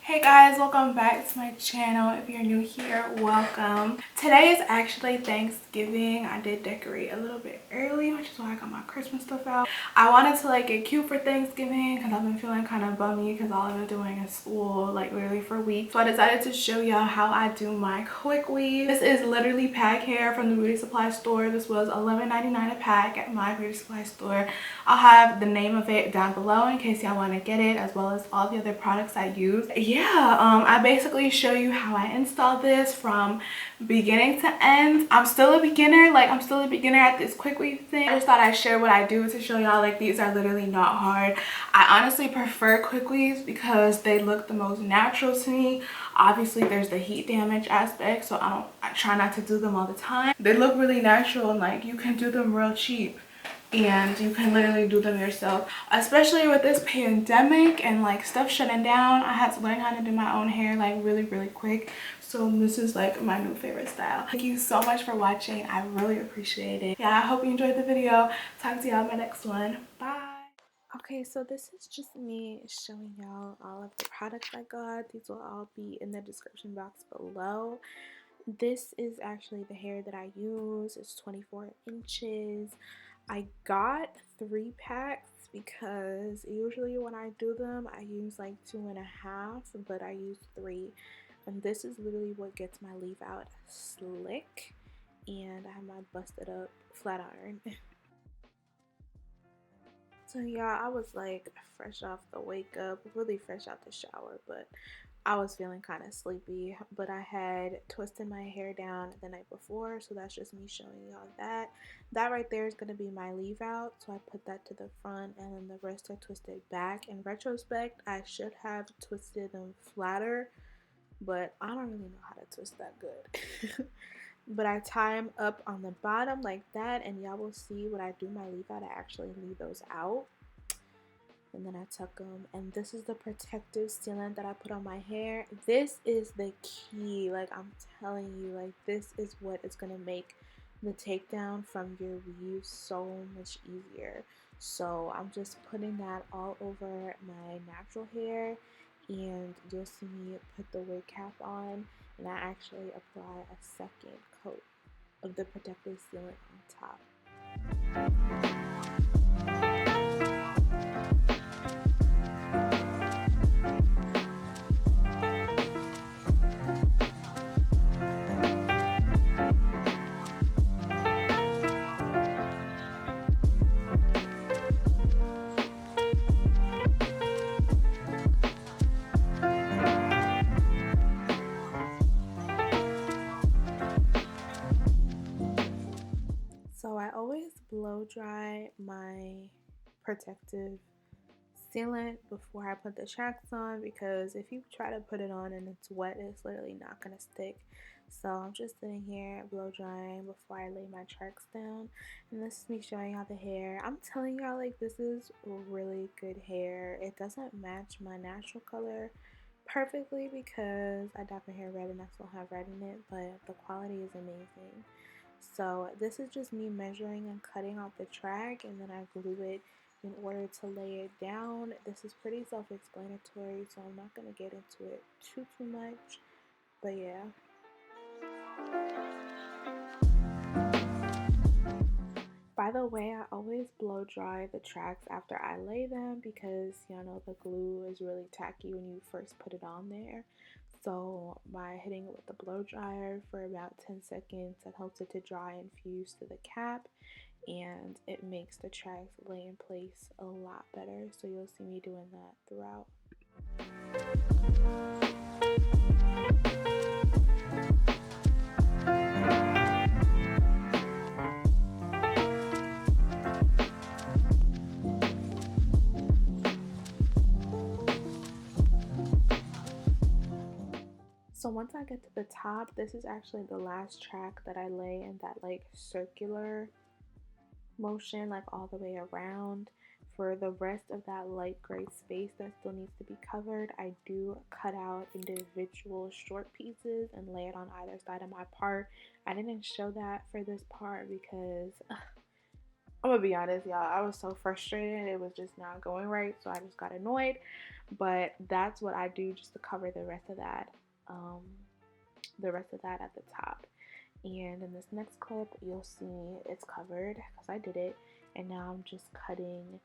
Hey guys, welcome back to my channel. If you're new here, welcome. Today is actually Thanksgiving. I did decorate a little bit early, which is why I got my Christmas stuff out. I wanted to get cute for Thanksgiving because I've been feeling kind of bummy because all I've been doing is school literally for weeks. So I decided to show y'all how I do my quick weave. This is literally pack hair from the beauty supply store. This was $11.99 a pack at my beauty supply store. I'll have the name of it down below in case y'all want to get it, as well as all the other products I use. I basically show you how I install this from beginning to end. I'm still a beginner, at this quick weave thing. I just thought I'd share what I do to show y'all these are literally not hard. I honestly prefer quick weaves because they look the most natural to me. Obviously there's the heat damage aspect, so I try not to do them all the time. They look really natural and you can do them real cheap. And you can literally do them yourself, especially with this pandemic and stuff shutting down. I had to learn how to do my own hair really quick, so this is my new favorite style. Thank you so much for watching. I really appreciate it. Yeah, I hope you enjoyed the video. Talk to y'all in my next one. Bye. Okay, so this is just me showing y'all all of the products I got. These will all be in the description box below. This is actually the hair that I use. It's 24 inches. I got 3 packs because usually when I do them I use 2.5, but I use 3, and this is literally what gets my leave out slick. And I have my busted up flat iron. So yeah, I was fresh off the wake up, really fresh out the shower, but I was feeling kind of sleepy. But I had twisted my hair down the night before, so that's just me showing y'all that. That right there is going to be my leave out, so I put that to the front, and then the rest are twisted back. In retrospect, I should have twisted them flatter, but I don't really know how to twist that good. But I tie them up on the bottom like that, and y'all will see when I do my leave out, I actually leave those out. And then I tuck them, and this is the protective sealant that I put on my hair. This is the key, I'm telling you, this is what is going to make the takedown from your weave so much easier. So I'm just putting that all over my natural hair, and you'll see me put the wig cap on, and I actually apply a second coat of the protective sealant on top. So I always blow dry my protective sealant before I put the tracks on, because if you try to put it on and it's wet, it's literally not going to stick. So I'm just sitting here blow drying before I lay my tracks down. And this is me showing y'all the hair. I'm telling y'all, this is really good hair. It doesn't match my natural color perfectly because I dyed my hair red and I still have red in it, but the quality is amazing. So this is just me measuring and cutting off the track, and then I glue it in order to lay it down. This is pretty self-explanatory, so I'm not going to get into it too much, but yeah. By the way, I always blow dry the tracks after I lay them because y'all know the glue is really tacky when you first put it on there. So by hitting it with the blow dryer for about 10 seconds, that helps it to dry and fuse to the cap, and it makes the tracks lay in place a lot better. So you'll see me doing that throughout. So once I get to the top, this is actually the last track that I lay in that circular motion, all the way around. For the rest of that light gray space that still needs to be covered, I do cut out individual short pieces and lay it on either side of my part. I didn't show that for this part because I'm gonna be honest, y'all, I was so frustrated. It was just not going right, so I just got annoyed. but that's what I do just to cover the rest of that at the top. And in this next clip, you'll see it's covered because I did it. And now I'm just cutting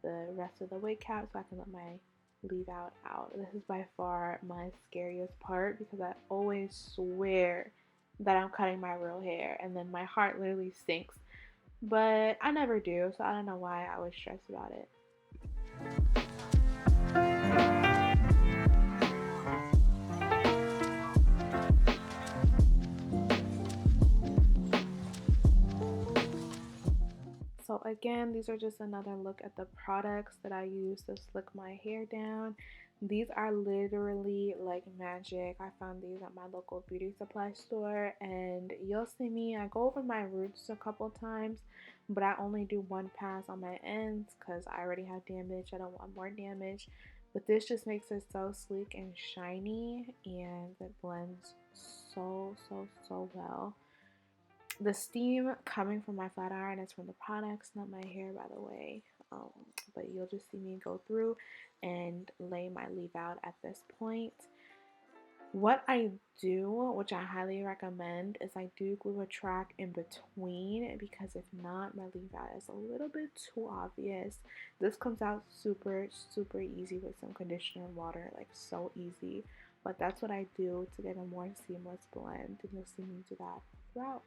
the rest of the wig cap so I can let my leave out. This is by far my scariest part because I always swear that I'm cutting my real hair and then my heart literally sinks. But I never do, so I don't know why I was stressed about it. So again, these are just another look at the products that I use to slick my hair down. These are literally like magic. I found these at my local beauty supply store, and you'll see me, I go over my roots a couple times, but I only do one pass on my ends because I already have damage. I don't want more damage. But this just makes it so sleek and shiny, and it blends so well. The steam coming from my flat iron is from the products, not my hair, by the way. But you'll just see me go through and lay my leave out at this point. What I do, which I highly recommend, is I do glue a track in between, because if not, my leave out is a little bit too obvious. This comes out super easy with some conditioner and water, like so easy. But that's what I do to get a more seamless blend, and you'll see me do that throughout.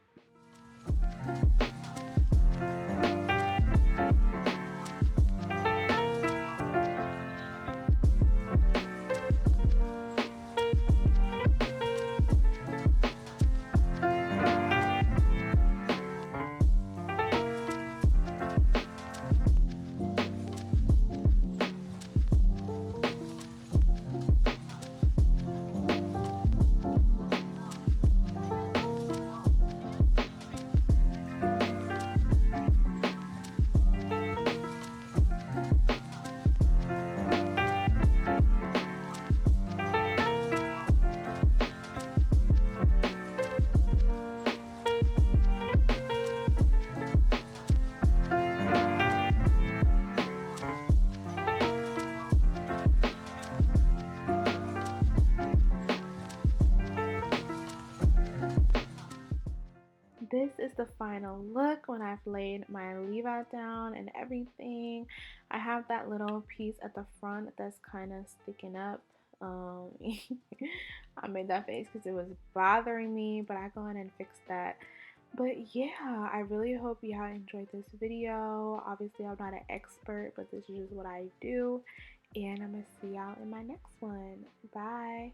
This is the final look when I've laid my leave out down and everything. I have that little piece at the front that's kind of sticking up. I made that face because it was bothering me, but I go ahead and fix that. But yeah, I really hope y'all enjoyed this video. Obviously, I'm not an expert, but this is just what I do. And I'm going to see y'all in my next one. Bye.